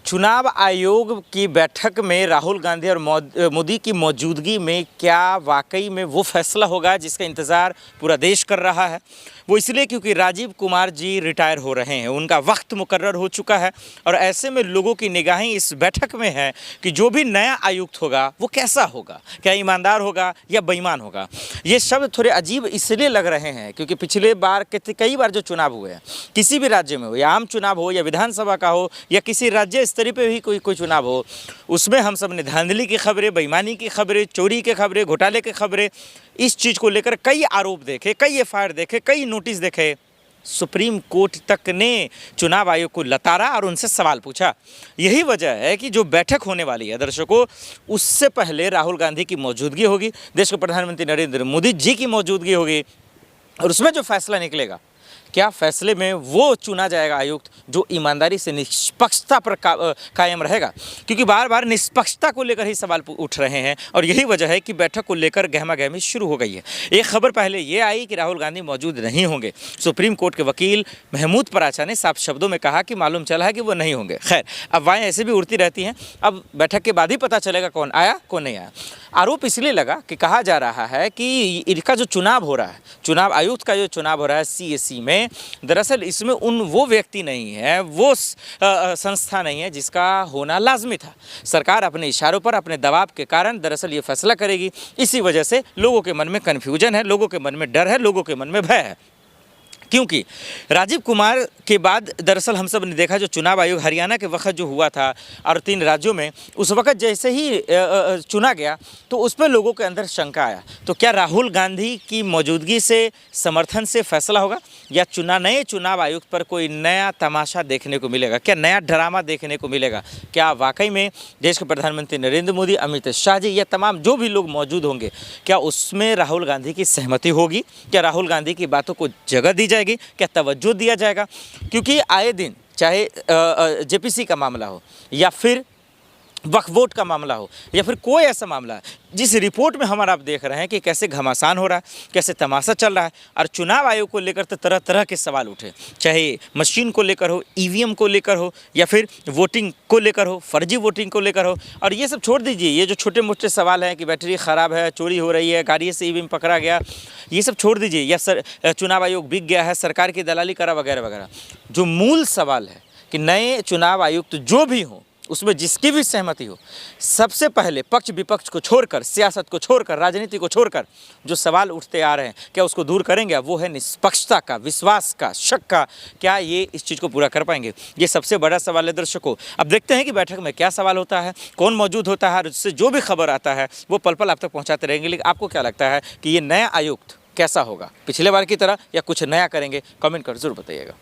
चुनाव आयोग की बैठक में राहुल गांधी और मोदी की मौजूदगी में क्या वाकई में वो फैसला होगा जिसका इंतज़ार पूरा देश कर रहा है। वो इसलिए क्योंकि राजीव कुमार जी रिटायर हो रहे हैं, उनका वक्त मुकर्रर हो चुका है और ऐसे में लोगों की निगाहें इस बैठक में है कि जो भी नया आयुक्त होगा वो कैसा होगा, क्या ईमानदार होगा या बेईमान होगा। ये शब्द थोड़े अजीब इसलिए लग रहे हैं क्योंकि पिछले बार कई बार जो चुनाव हुए हैं, किसी भी राज्य में हो, या आम चुनाव हो या विधानसभा का हो या किसी राज्य स्तरीय पे भी कोई चुनाव हो, उसमें हम सब ने धांधली की खबरें, बेईमानी की खबरें, चोरी की खबरें, घोटाले की खबरें, इस चीज़ को लेकर कई आरोप देखे, कई एफआईआर देखे, कई नोटिस देखे। सुप्रीम कोर्ट तक ने चुनाव आयोग को लताड़ा और उनसे सवाल पूछा। यही वजह है कि जो बैठक होने वाली है दर्शकों, उससे पहले राहुल गांधी की मौजूदगी होगी, देश के प्रधानमंत्री नरेंद्र मोदी जी की मौजूदगी होगी और उसमें जो फैसला निकलेगा, क्या फैसले में वो चुना जाएगा आयुक्त जो ईमानदारी से निष्पक्षता पर कायम रहेगा। क्योंकि बार बार निष्पक्षता को लेकर ही सवाल उठ रहे हैं और यही वजह है कि बैठक को लेकर गहमा-गहमी शुरू हो गई है। एक खबर पहले ये आई कि राहुल गांधी मौजूद नहीं होंगे। सुप्रीम कोर्ट के वकील महमूद पराचा ने साफ शब्दों में कहा कि मालूम चला है कि वो नहीं होंगे। खैर, अफवाहें ऐसे भी उड़ती रहती हैं, अब बैठक के बाद ही पता चलेगा कौन आया कौन नहीं आया। आरोप इसलिए लगा कि कहा जा रहा है कि इनका जो चुनाव हो रहा है, चुनाव आयुक्त का जो चुनाव हो रहा है सीएसी में, दरअसल इसमें वो व्यक्ति नहीं है, वो संस्था नहीं है जिसका होना लाजमी था। सरकार अपने इशारों पर, अपने दबाव के कारण दरअसल ये फैसला करेगी। इसी वजह से लोगों के मन में कन्फ्यूजन है, लोगों के मन में डर है, लोगों के मन में भय है। क्योंकि राजीव कुमार के बाद दरअसल हम सब ने देखा जो चुनाव आयोग हरियाणा के वक्त जो हुआ था और 3 राज्यों में, उस वक्त जैसे ही चुना गया तो उस पर लोगों के अंदर शंका आया। तो क्या राहुल गांधी की मौजूदगी से, समर्थन से फैसला होगा या नए चुनाव आयुक्त पर कोई नया तमाशा देखने को मिलेगा, क्या नया ड्रामा देखने को मिलेगा। क्या वाकई में देश के प्रधानमंत्री नरेंद्र मोदी, अमित शाह जी या तमाम जो भी लोग मौजूद होंगे, क्या उसमें राहुल गांधी की सहमति होगी, क्या राहुल गांधी की बातों को जगह दी जाएगी, क्या तवज्जो दिया जाएगा। क्योंकि आए दिन चाहे जेपीसी का मामला हो या फिर वक्फ बोर्ड का मामला हो या फिर कोई ऐसा मामला है जिस रिपोर्ट में हमारा आप देख रहे हैं कि कैसे घमासान हो रहा है, कैसे तमाशा चल रहा है और चुनाव आयोग को लेकर तो तरह तरह के सवाल उठे, चाहे मशीन को लेकर हो, ईवीएम को लेकर हो या फिर वोटिंग को लेकर हो, फर्जी वोटिंग को लेकर हो। और ये सब छोड़ दीजिए, ये जो छोटे मोटे सवाल हैं कि बैटरी ख़राब है, चोरी हो रही है, गाड़ी से ईवीएम पकड़ा गया, ये सब छोड़ दीजिए, या चुनाव आयोग बिक गया है, सरकार की दलाली करा वगैरह वगैरह। जो मूल सवाल है कि नए चुनाव आयुक्त जो भी हों, उसमें जिसकी भी सहमति हो, सबसे पहले पक्ष विपक्ष को छोड़कर, सियासत को छोड़कर, राजनीति को छोड़कर जो सवाल उठते आ रहे हैं, क्या उसको दूर करेंगे। वो है निष्पक्षता का, विश्वास का, शक का। क्या ये इस चीज़ को पूरा कर पाएंगे, ये सबसे बड़ा सवाल है दर्शकों। अब देखते हैं कि बैठक में क्या सवाल होता है, कौन मौजूद होता है और उससे जो भी खबर आता है वो पल पल आप तक पहुँचाते रहेंगे। लेकिन आपको क्या लगता है कि ये नया आयुक्त कैसा होगा, पिछले बार की तरह या कुछ नया करेंगे? कमेंट कर जरूर बताइएगा।